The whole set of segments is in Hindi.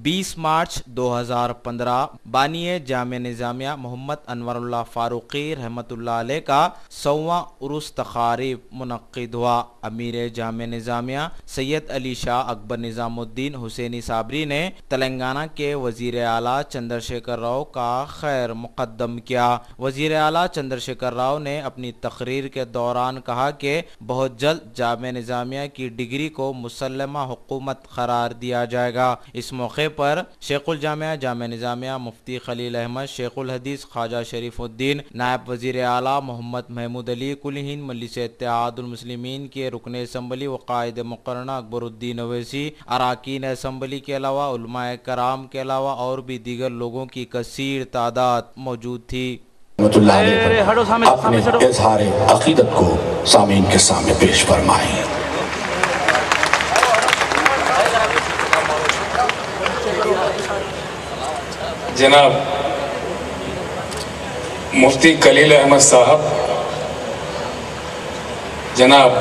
बीस मार्च 2015 बानिए जामे निजामिया मोहम्मद अनवरुल्लाह फारूकी रहमतुल्लाह अलैह का 100वां उरुस तकारीब मुनक्किद हुआ। अमीर जामे निजामिया सैयद अली शाह अकबर निजामुद्दीन हुसैनी साबरी ने तेलंगाना के वजीर आला चंद्रशेखर राव का खैर मुकद्दम किया। वजीर आला चंद्रशेखर राव ने अपनी तकरीर के दौरान कहा कि बहुत जल्द जामे निजामिया की डिग्री को मुसल्लमा हुकूमत करार दिया जाएगा। इस मौके पर शेखुल जामिया जामे निजामिया मुफ्ती खलील अहमद, शेखुल हदीस ख्वाजा शरीफुद्दीन, नायब वजीर आला मोहम्मद महमूद अली, कुल हिंद मजलिस इत्तेहादुल मुस्लिमीन के रुकन असम्बली व कायद मुकर्रना अकबरुद्दीन अवैसी, अराकीन असम्बली के अलावा उलमाए कराम के अलावा और भी दीगर लोगों की कसीर तादाद मौजूद थी। अपने इज़हार अक़ीदत को सामीन के सामने पेश फरमाएं। जनाब मुफ्ती खलील अहमद साहब, जनाब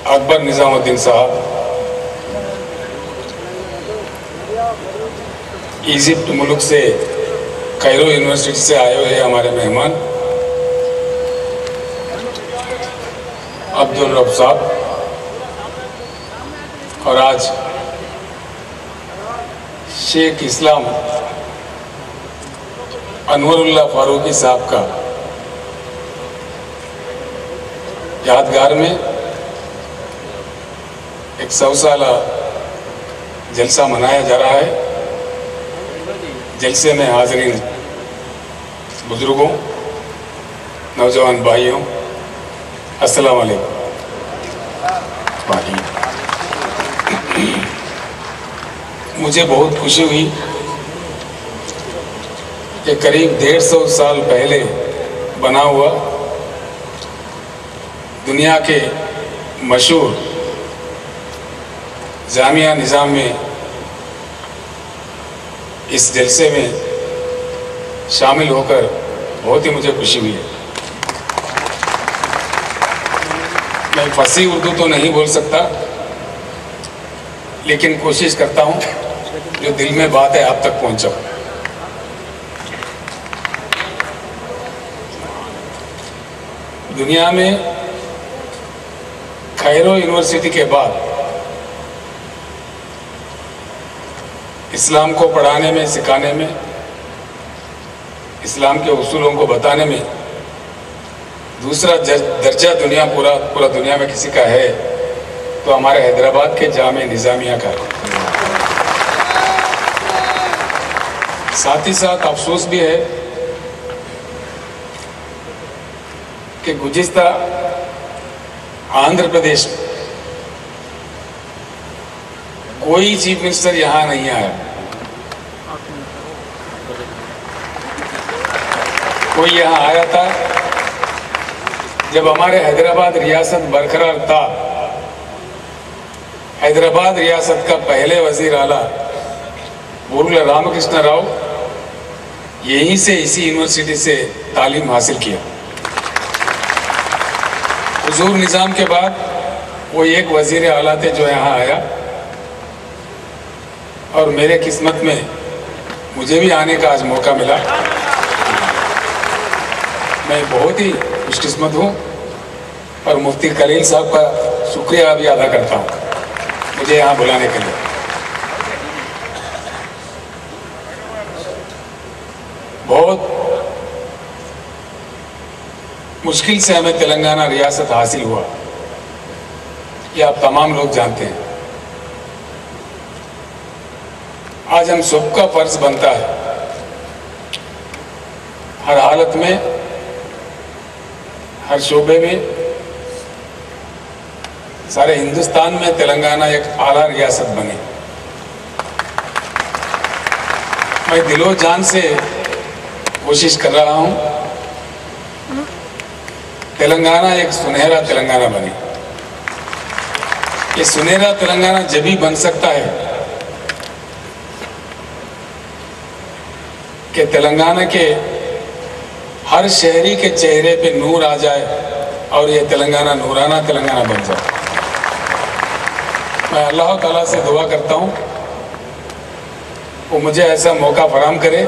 अकबर निजामुद्दीन साहब, इजिप्ट मुल्क से कायरो यूनिवर्सिटी से आए हुए हमारे मेहमान अब्दुल रब साहब, और आज शेख इस्लाम अनवरुल्लाह फारूकी साहब का यादगार में एक 100 साला जलसा मनाया जा रहा है। जलसे में हाज़रीन बुजुर्गों, नौजवान भाइयों, अस्सलाम वालेकुम। मुझे बहुत खुशी हुई कि करीब 150 साल पहले बना हुआ दुनिया के मशहूर जामिया निज़ाम में इस जलसे में शामिल होकर बहुत ही मुझे खुशी हुई है। मैं फसी उर्दू तो नहीं बोल सकता, लेकिन कोशिश करता हूँ जो दिल में बात है आप तक पहुँचाऊँ। दुनिया में कायरो यूनिवर्सिटी के बाद इस्लाम को पढ़ाने में, सिखाने में, इस्लाम के उसूलों को बताने में दूसरा दर्जा पूरा दुनिया में किसी का है तो हमारे हैदराबाद के जामे निजामिया का है। साथ ही साथ अफसोस भी है कि गुज़िश्ता आंध्र प्रदेश में कोई चीफ मिनिस्टर यहाँ नहीं आया, कोई यहाँ आया था जब हमारे हैदराबाद रियासत बरकरार था। हैदराबाद रियासत का पहले वजीर आला बोरुला रामकृष्ण राव यहीं से, इसी यूनिवर्सिटी से तालीम हासिल किया। हुजूर निज़ाम के बाद वो एक वजीर आला थे जो यहाँ आया, और मेरे किस्मत में मुझे भी आने का आज मौका मिला। मैं बहुत ही खुशकिस्मत हूँ और मुफ्ती खलील साहब का शुक्रिया भी अदा करता हूँ मुझे यहाँ बुलाने के लिए। बहुत मुश्किल से हमें तेलंगाना रियासत हासिल हुआ, ये आप तमाम लोग जानते हैं। आज हम सबका फर्ज बनता है हर हालत में, हर शोबे में, सारे हिंदुस्तान में तेलंगाना एक आला रियासत बने। मैं दिलो जान से कोशिश कर रहा हूं तेलंगाना एक सुनहरा तेलंगाना बने। ये सुनहरा तेलंगाना जब भी बन सकता है कि तेलंगाना के हर शहरी के चेहरे पे नूर आ जाए और ये तेलंगाना नूराना तेलंगाना बन जाए। मैं अल्लाह ताला से दुआ करता हूँ वो मुझे ऐसा मौका फराहम करे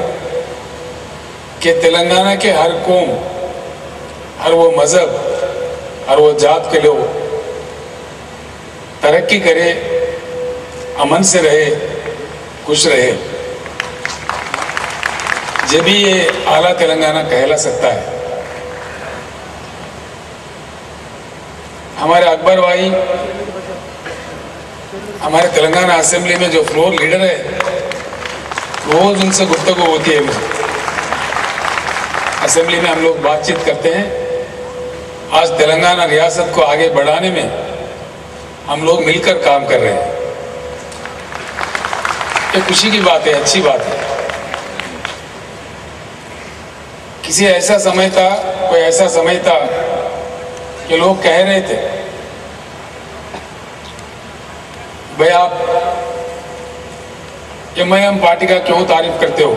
कि तेलंगाना के हर कौम, हर वो मज़हब, हर वो जात के लोग तरक्की करे, अमन से रहे, खुश रहे। जब भी ये आला तेलंगाना कहला सकता है। हमारे अकबर भाई हमारे तेलंगाना असेंबली में जो फ्लोर लीडर है, रोज उनसे गुफ्तगू होती है। मुझे असेंबली में हम लोग बातचीत करते हैं। आज तेलंगाना रियासत को आगे बढ़ाने में हम लोग मिलकर काम कर रहे हैं। ये खुशी की बात है, अच्छी बात है। किसी ऐसा समय था, कोई ऐसा समय था कि लोग कह रहे थे भाई आप एमआईएम पार्टी का क्यों तारीफ करते हो।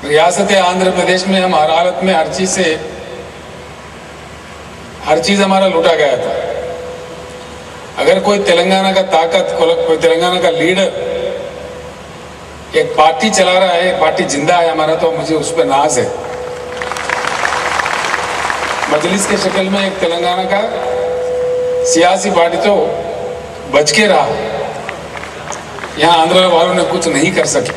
रियासत आंध्र प्रदेश में हम हर हालत में हर चीज हमारा लूटा गया था। अगर कोई तेलंगाना का ताकत, कोई तेलंगाना का लीडर एक पार्टी चला रहा है, एक पार्टी जिंदा है हमारा, तो मुझे उस पर नाज है। मजलिस के शक्ल में एक तेलंगाना का सियासी पार्टी तो बच के रहा। यहाँ आंध्र वालों ने कुछ नहीं कर सके।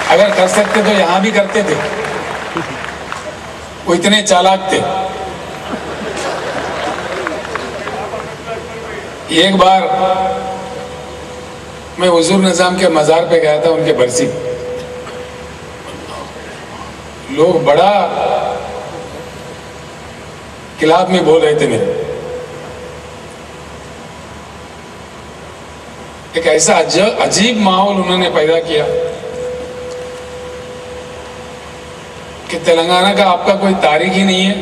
अगर कर सकते तो यहां भी करते थे। वो इतने चालाक थे। एक बार मैं हुजूर निजाम के मज़ार पे गया था, उनके बरसी। लोग बड़ा खिलाफ में बोल रहे थे मेरे। एक ऐसा अजीब माहौल उन्होंने पैदा किया कि तेलंगाना का आपका कोई तारीख ही नहीं है।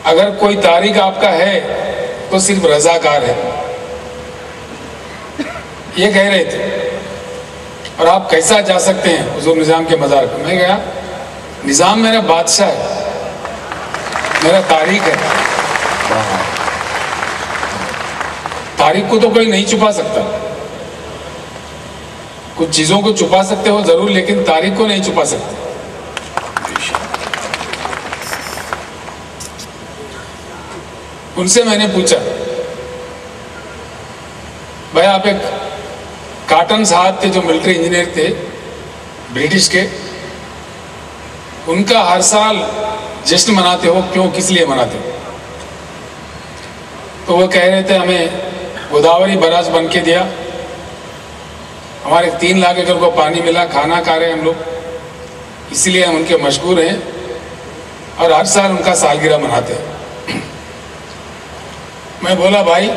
अगर कोई तारीख आपका है तो सिर्फ रजाकार है, ये कह रहे थे। और आप कैसा जा सकते हैं हुजूर निजाम के मज़ार पर। मैं गया, निजाम मेरा बादशाह है, मेरा तारीख है। तारीख को तो कोई नहीं छुपा सकता। कुछ चीजों को छुपा सकते हो जरूर, लेकिन तारीख को नहीं छुपा सकते। उनसे मैंने पूछा, भाई आप एक काटन साहब थे जो मिलिट्री इंजीनियर थे ब्रिटिश के, उनका हर साल जश्न मनाते हो, क्यों, किस लिए मनाते हो? तो वो कह रहे थे हमें गोदावरी बराज बन के दिया, हमारे 3 लाख एकड़ को पानी मिला, खाना खा रहे हैं हम लोग, इसलिए हम उनके मशहूर हैं और हर साल उनका सालगिरह मनाते हैं। मैं बोला भाई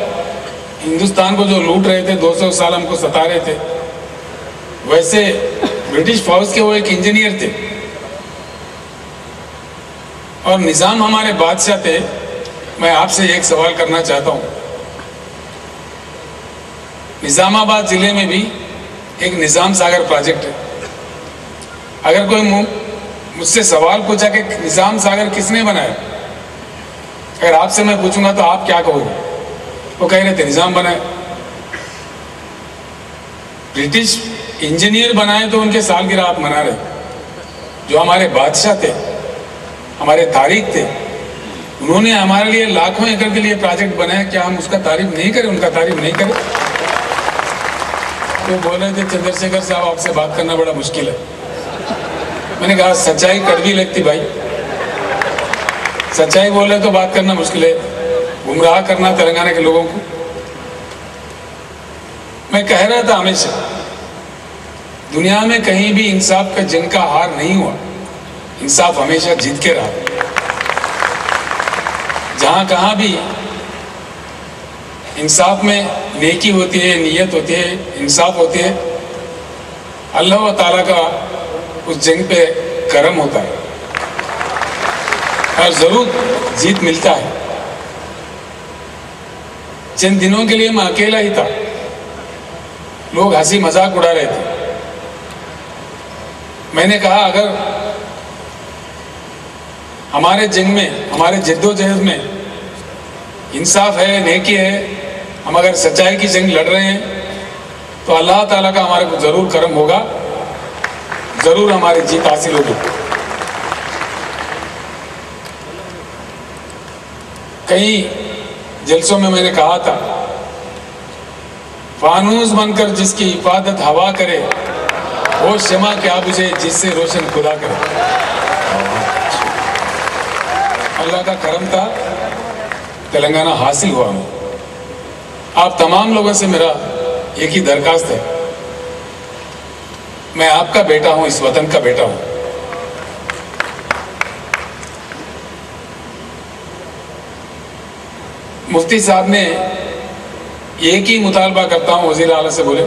हिंदुस्तान को जो लूट रहे थे, 200 साल हमको सता रहे थे, वैसे ब्रिटिश फौज के वो एक इंजीनियर थे और निजाम हमारे बादशाह थे। मैं आपसे एक सवाल करना चाहता हूँ, निजामाबाद जिले में भी एक निजाम सागर प्रोजेक्ट है। अगर कोई मुझसे सवाल पूछा कि निजाम सागर किसने बनाया, अगर आपसे मैं पूछूंगा तो आप क्या कहोगे? वो कह रहे थे निजाम बनाए। ब्रिटिश इंजीनियर बनाए तो उनके सालगिरह आप मना रहे। जो हमारे बादशाह थे, हमारे तारीख थे, उन्होंने हमारे लिए लाखों एकड़ के लिए प्रोजेक्ट बनाया, क्या हम उसका तारीफ नहीं करें, उनका तारीफ नहीं करें? तो बोल रहे थे चंद्रशेखर साहब आपसे बात करना बड़ा मुश्किल है। मैंने कहा सच्चाई कड़वी लगती भाई, सच्चाई बोल रहे तो बात करना मुश्किल है। गुमराह करना तेलंगाना के लोगों को। मैं कह रहा था हमेशा, दुनिया में कहीं भी इंसाफ का जंग का हार नहीं हुआ, इंसाफ हमेशा जीत के रहा। जहां कहां भी इंसाफ में नेकी होती है, नीयत होती है, इंसाफ होती है, अल्लाह ताला का उस जंग पे करम होता है और जरूर जीत मिलता है। चंद दिनों के लिए मैं अकेला ही था, लोग हंसी मजाक उड़ा रहे थे। मैंने कहा अगर हमारे जंग में, हमारे जद्दोजहद में इंसाफ है, नेकी है, हम अगर सच्चाई की जंग लड़ रहे हैं तो अल्लाह ताला का हमारे को जरूर करम होगा, जरूर हमारी जीत हासिल होगी। कई जलसों में मैंने कहा था, फानूस बनकर जिसकी हिफाजत हवा करे, वो शमा क्या बुझे जिससे रोशन खुदा करे। अल्लाह का करम था, तेलंगाना हासिल हुआ। आप तमाम लोगों से मेरा एक ही दरखास्त है, मैं आपका बेटा हूं, इस वतन का बेटा हूं। मुफ्ती साहब ने एक ही मुतालबा करता हूं, वजीर आला से बोले,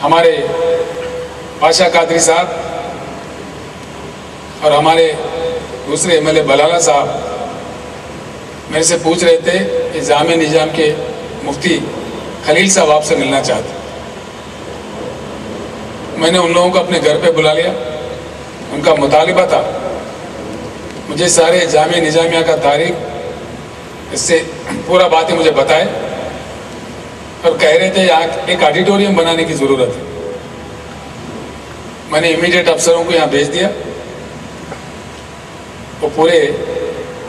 हमारे पाशा कादरी साहब और हमारे दूसरे एमएलए बलाला साहब मेरे से पूछ रहे थे कि जामे निजाम के मुफ्ती खलील साहब आपसे मिलना चाहते। मैंने उन लोगों को अपने घर पे बुला लिया। उनका मुतालिबा था मुझे सारे जामे निजामिया का तारीख, इससे पूरा बातें मुझे बताए और कह रहे थे यहाँ एक ऑडिटोरियम बनाने की ज़रूरत है। मैंने इमीडिएट अफसरों को यहाँ भेज दिया। वो पूरे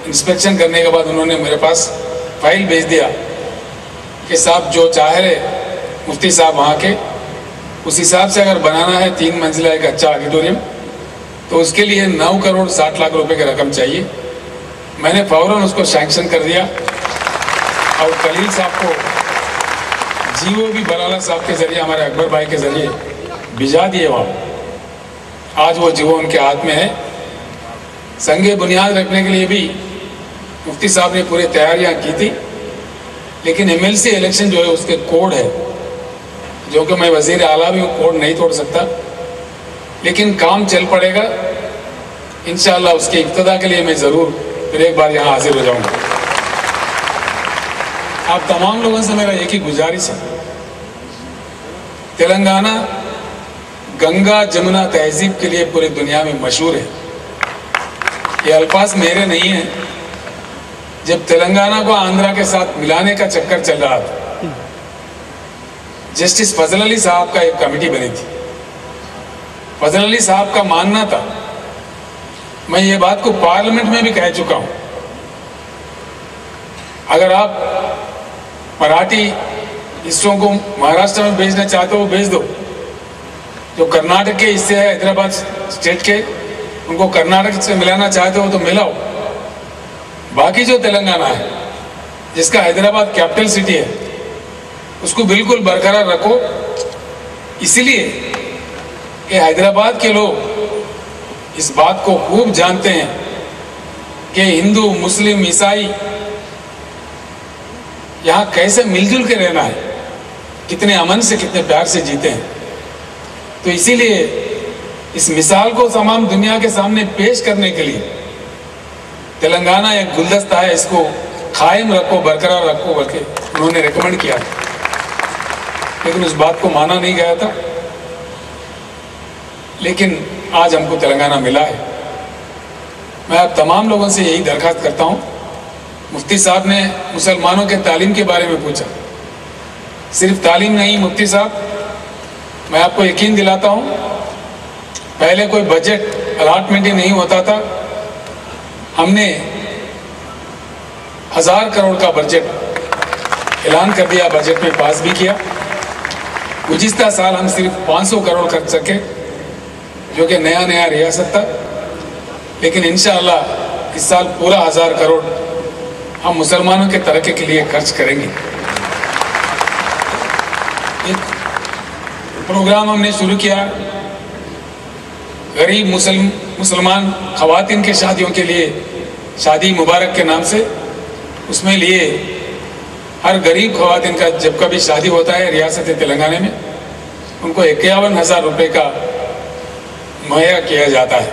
इंस्पेक्शन करने के बाद उन्होंने मेरे पास फाइल भेज दिया कि साहब जो चाह रहे मुफ्ती साहब वहाँ के, उस हिसाब से अगर बनाना है 3 मंजिला एक अच्छा ऑडिटोरियम, तो उसके लिए 9 करोड़ 60 लाख रुपए की रकम चाहिए। मैंने फौरन उसको सैंक्शन कर दिया और खलील साहब को जीओ भी बलाला साहब के जरिए, हमारे अकबर भाई के जरिए भिजा दिए वहाँ। आज वो जीओ उनके हाथ में है। संगे बुनियाद रखने के लिए भी मुफ्ती साहब ने पूरी तैयारियां की थी, लेकिन एमएलसी इलेक्शन जो है उसके कोड है, जो कि मैं वजीर आला भी कोड नहीं तोड़ सकता, लेकिन काम चल पड़ेगा इंशाअल्लाह। उसके इब्तिदा के लिए मैं ज़रूर फिर एक बार यहाँ हाजिर हो जाऊँगा। आप तमाम लोगों से मेरा एक ही गुजारिश है, तेलंगाना गंगा जमुना तहजीब के लिए पूरी दुनिया में मशहूर है। ये अल्फाज मेरे नहीं हैं। जब तेलंगाना को आंध्रा के साथ मिलाने का चक्कर चल रहा था, जस्टिस फजल अली साहब का एक कमेटी बनी थी। फजल अली साहब का मानना था, मैं ये बात को पार्लियामेंट में भी कह चुका हूं, अगर आप मराठी हिस्सों को महाराष्ट्र में भेजना चाहते हो भेज दो। जो कर्नाटक के हिस्से है हैदराबाद स्टेट के, उनको कर्नाटक से मिलाना चाहते हो तो मिलाओ। बाकी जो तेलंगाना है, जिसका हैदराबाद कैपिटल सिटी है, उसको बिल्कुल बरकरार रखो। इसलिए कि हैदराबाद के लोग इस बात को खूब जानते हैं कि हिंदू, मुस्लिम, ईसाई यहाँ कैसे मिलजुल के रहना है, कितने अमन से, कितने प्यार से जीते हैं। तो इसीलिए इस मिसाल को तमाम दुनिया के सामने पेश करने के लिए तेलंगाना एक गुलदस्ता है, इसको कायम रखो, बरकरार रखो बल्कि उन्होंने रेकमेंड किया, लेकिन उस बात को माना नहीं गया था। लेकिन आज हमको तेलंगाना मिला है। मैं आप तमाम लोगों से यही दरखास्त करता हूँ। मुफ्ती साहब ने मुसलमानों के तालीम के बारे में पूछा, सिर्फ तालीम नहीं मुफ्ती साहब, मैं आपको यकीन दिलाता हूँ, पहले कोई बजट अलॉटमेंट ही नहीं होता था। हमने 1000 करोड़ का बजट ऐलान कर दिया, बजट में पास भी किया। गुज़िश्ता साल हम सिर्फ 500 करोड़ खर्च सके, जो कि नया रियासत था, लेकिन इंशाअल्लाह इस साल पूरा 1000 करोड़ हम मुसलमानों के तरक्की के लिए खर्च करेंगे। एक प्रोग्राम हमने शुरू किया गरीब मुसलमान खवातीन के शादियों के लिए, शादी मुबारक के नाम से। उसमें लिए हर गरीब खवातीन का जब कभी शादी होता है रियासत तेलंगाना में, उनको 51,000 रुपये का मुहैया किया जाता है।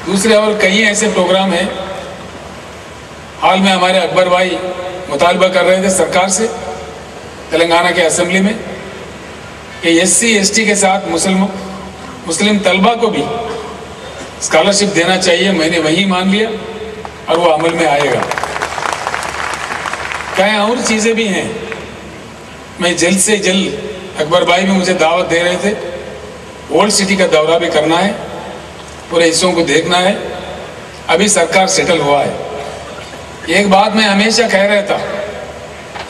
दूसरे और कई ऐसे प्रोग्राम हैं। हाल में हमारे अकबर भाई मुतालबा कर रहे थे सरकार से तेलंगाना के असेंबली में कि SC ST के साथ मुस्लिम तलबा को भी स्कॉलरशिप देना चाहिए। मैंने वही मान लिया और वो अमल में आएगा। कई और चीज़ें भी हैं। मैं जल्द से जल्द, अकबर भाई भी मुझे दावत दे रहे थे, ओल्ड सिटी का दौरा भी करना है, पूरे हिस्सों को देखना है। अभी सरकार सेटल हुआ है। एक बात मैं हमेशा कह रहा था,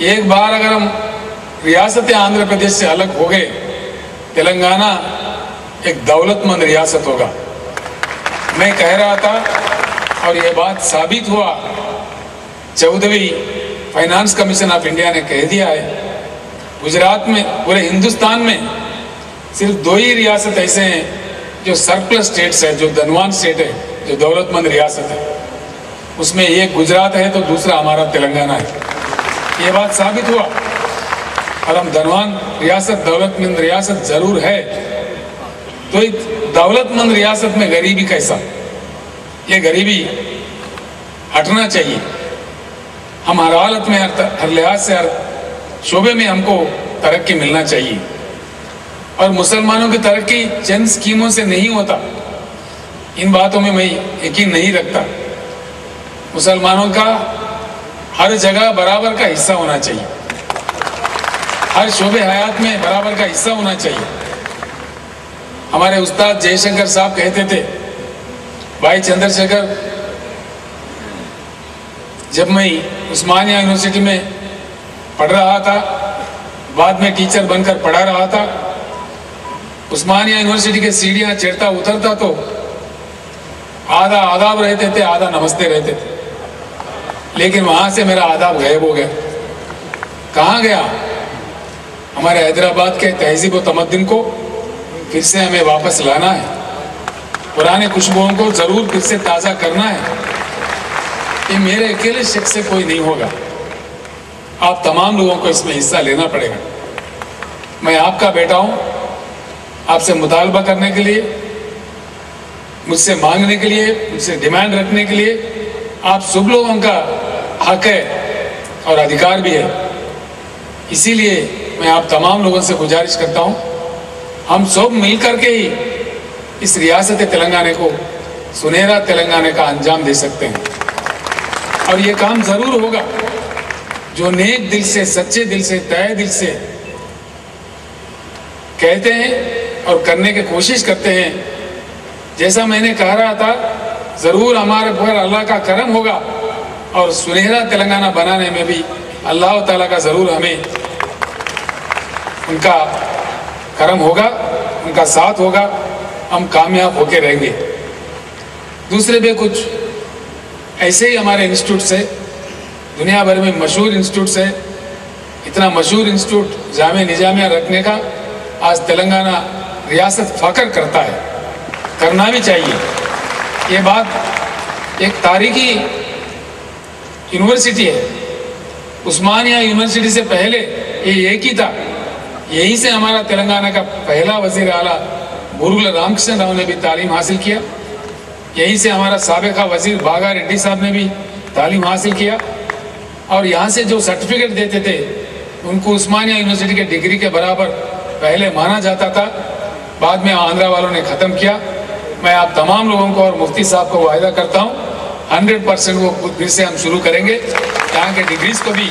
एक बार अगर हम रियासत आंध्र प्रदेश से अलग हो गए, तेलंगाना एक दौलतमंद रियासत होगा। मैं कह रहा था और ये बात साबित हुआ। 14वीं फाइनेंस कमीशन ऑफ इंडिया ने कह दिया है, गुजरात में, पूरे हिंदुस्तान में सिर्फ 2 ही रियासत ऐसे हैं जो सरप्लस स्टेट्स है, जो धनवान स्टेट है, जो दौलतमंद रियासत है। उसमें एक गुजरात है तो दूसरा हमारा तेलंगाना है। ये बात साबित हुआ। और हम धनवान रियासत, दौलतमंद रियासत जरूर है, तो एक दौलतमंद रियासत में गरीबी कैसा? ये गरीबी हटना चाहिए। हम हर हालत में, हर लिहाज से, हर शोबे में हमको तरक्की मिलना चाहिए। और मुसलमानों की तरक्की चंद स्कीमों से नहीं होता। इन बातों में मैं यकीन नहीं रखता। मुसलमानों का हर जगह बराबर का हिस्सा होना चाहिए, हर शोबे हयात में बराबर का हिस्सा होना चाहिए। हमारे उस्ताद जयशंकर साहब कहते थे, भाई चंद्रशेखर, जब मैं उस्मानिया यूनिवर्सिटी में पढ़ रहा था, बाद में टीचर बनकर पढ़ा रहा था, उस्मानिया यूनिवर्सिटी के सीढ़ियां चढ़ता उतरता तो आधा आदाब रहते थे, आधा नमस्ते रहते थे। लेकिन वहां से मेरा आदाब गायब हो गया। कहाँ गया? हमारे हैदराबाद के तहजीब व तमद्दुन को फिर से हमें वापस लाना है। पुराने खुशबुओं को जरूर फिर से ताज़ा करना है। ये मेरे अकेले शख्स से कोई नहीं होगा, आप तमाम लोगों को इसमें हिस्सा लेना पड़ेगा। मैं आपका बेटा हूं, आपसे मुतालबा करने के लिए, मुझसे मांगने के लिए, मुझसे डिमांड रखने के लिए आप सब लोगों का हक है और अधिकार भी है। इसीलिए मैं आप तमाम लोगों से गुजारिश करता हूं, हम सब मिलकर के ही इस रियासत तेलंगाना को सुनहरा तेलंगाना का अंजाम दे सकते हैं। और ये काम जरूर होगा जो नेक दिल से, सच्चे दिल से, तय दिल से कहते हैं और करने की कोशिश करते हैं। जैसा मैंने कह रहा था, जरूर हमारे पर अल्लाह का करम होगा और सुनहरा तेलंगाना बनाने में भी अल्लाह ताला का जरूर हमें उनका करम होगा, उनका साथ होगा, हम कामयाब होके रहेंगे। दूसरे भी कुछ ऐसे ही हमारे इंस्टीट्यूट से, दुनिया भर में मशहूर इंस्टीट्यूट से, इतना मशहूर इंस्टीट्यूट जामिया निजामिया रखने का आज तेलंगाना रियासत फख्र करता है, करना भी चाहिए। ये बात एक तारीखी यूनिवर्सिटी है। उस्मानिया यूनिवर्सिटी से पहले ये एक ही था। यहीं से हमारा तेलंगाना का पहला वजीर आला बुरुगला रामकृष्ण राव ने भी तालीम हासिल किया। यहीं से हमारा साबिका वजीर बागा रेड्डी साहब ने भी तालीम हासिल किया। और यहाँ से जो सर्टिफिकेट देते थे उनको उस्मानिया यूनिवर्सिटी के डिग्री के बराबर पहले माना जाता था, बाद में आंध्रा वालों ने ख़त्म किया। मैं आप तमाम लोगों को और मुफ्ती साहब को वायदा करता हूँ, 100% वो फिर से हम शुरू करेंगे। यहाँ के डिग्रीज को भी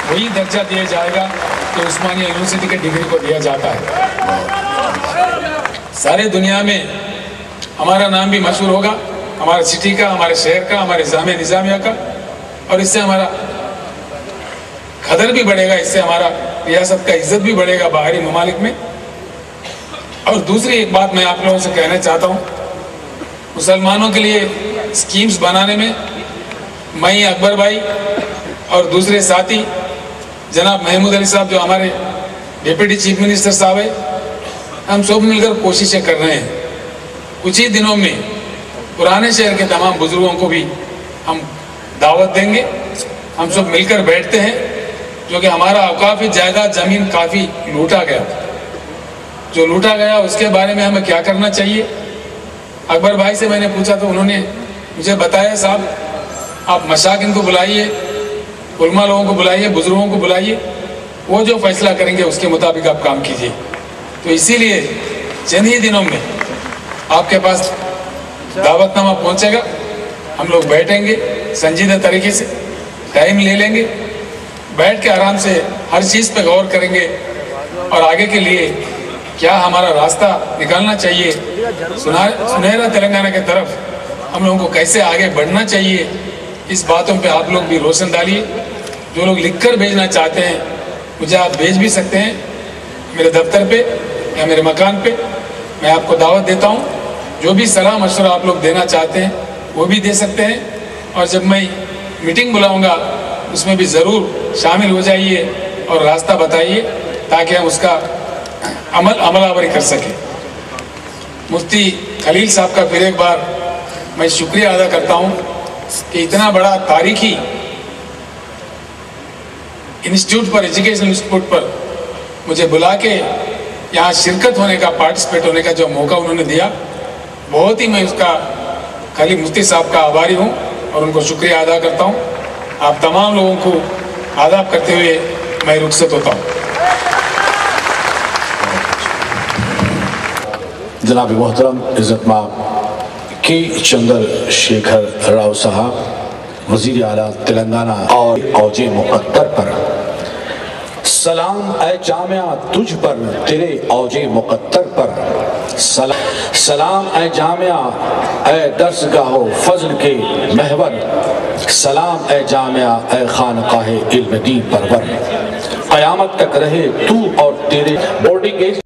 वही दर्जा दिया जाएगा जो उस्मानिया यूनिवर्सिटी के डिग्री को दिया जाता है। सारे दुनिया में हमारा नाम भी मशहूर होगा, हमारे सिटी का, हमारे शहर का, हमारे जामिया निजामिया का। और इससे हमारा कदर भी बढ़ेगा, इससे हमारा रियासत का इज्जत भी बढ़ेगा बाहरी ममालिक में। और दूसरी एक बात मैं आप लोगों से कहना चाहता हूँ, मुसलमानों के लिए स्कीम्स बनाने में मैं, अकबर भाई और दूसरे साथी जनाब महमूद अली साहब जो हमारे डिप्टी चीफ मिनिस्टर साहब है, हम सब मिलकर कोशिशें कर रहे हैं। कुछ ही दिनों में पुराने शहर के तमाम बुजुर्गों को भी हम दावत देंगे। हम सब मिलकर बैठते हैं, जो कि हमारा औकाफी जायदाद ज़मीन काफ़ी लूटा गया, जो लूटा गया उसके बारे में हमें क्या करना चाहिए। अकबर भाई से मैंने पूछा तो उन्होंने मुझे बताया, साहब आप मशाकिन को बुलाइए, उलमा लोगों को बुलाइए, बुजुर्गों को बुलाइए, वो जो फैसला करेंगे उसके मुताबिक आप काम कीजिए। तो इसीलिए चंद ही दिनों में आपके पास दावतनामा पहुंचेगा। हम लोग बैठेंगे संजीदा तरीके से, टाइम ले लेंगे, बैठ के आराम से हर चीज़ पे गौर करेंगे और आगे के लिए क्या हमारा रास्ता निकालना चाहिए, सुनहरा तेलंगाना की तरफ हम लोगों को कैसे आगे बढ़ना चाहिए, इस बातों पे आप लोग भी रोशन डालिए। जो लोग लिखकर भेजना चाहते हैं मुझे आप भेज भी सकते हैं मेरे दफ्तर पे या मेरे मकान पे, मैं आपको दावत देता हूँ। जो भी सलाह मशवरा आप लोग देना चाहते हैं वो भी दे सकते हैं, और जब मैं मीटिंग बुलाऊंगा उसमें भी ज़रूर शामिल हो जाइए और रास्ता बताइए ताकि हम उसका अमलावरी कर सकें। मुफ्ती खलील साहब का फिर एक बार मैं शुक्रिया अदा करता हूँ कि इतना बड़ा तारीखी इंस्टीट्यूट पर, एजुकेशनल इंस्टीट्यूट पर मुझे बुला के यहाँ शिरकत होने का, पार्टिसिपेट होने का जो मौका उन्होंने दिया, बहुत ही मैं उसका खलील मुफ्ती साहब का आभारी हूँ और उनको शुक्रिया अदा करता हूँ। आप तमाम लोगों को आदाब करते हुए मैं रुखसत होता हूँ। जनाब मोहतरम इज़्ज़तमाब के चंद्रशेखर राव साहब, वज़ीर आला तेलंगाना और औजे मुक़द्दर पर सलाम ऐ जामिया तुझ पर, तेरे औजे मुक़द्दर पर सलाम ऐ जामिया ऐ दर्सगाहो फज़ल के महवर, सलाम ऐ जामिया ऐ खानकाहे इल्म दीन परवर, क़यामत तक रहे तू और तेरे बोर्डिंग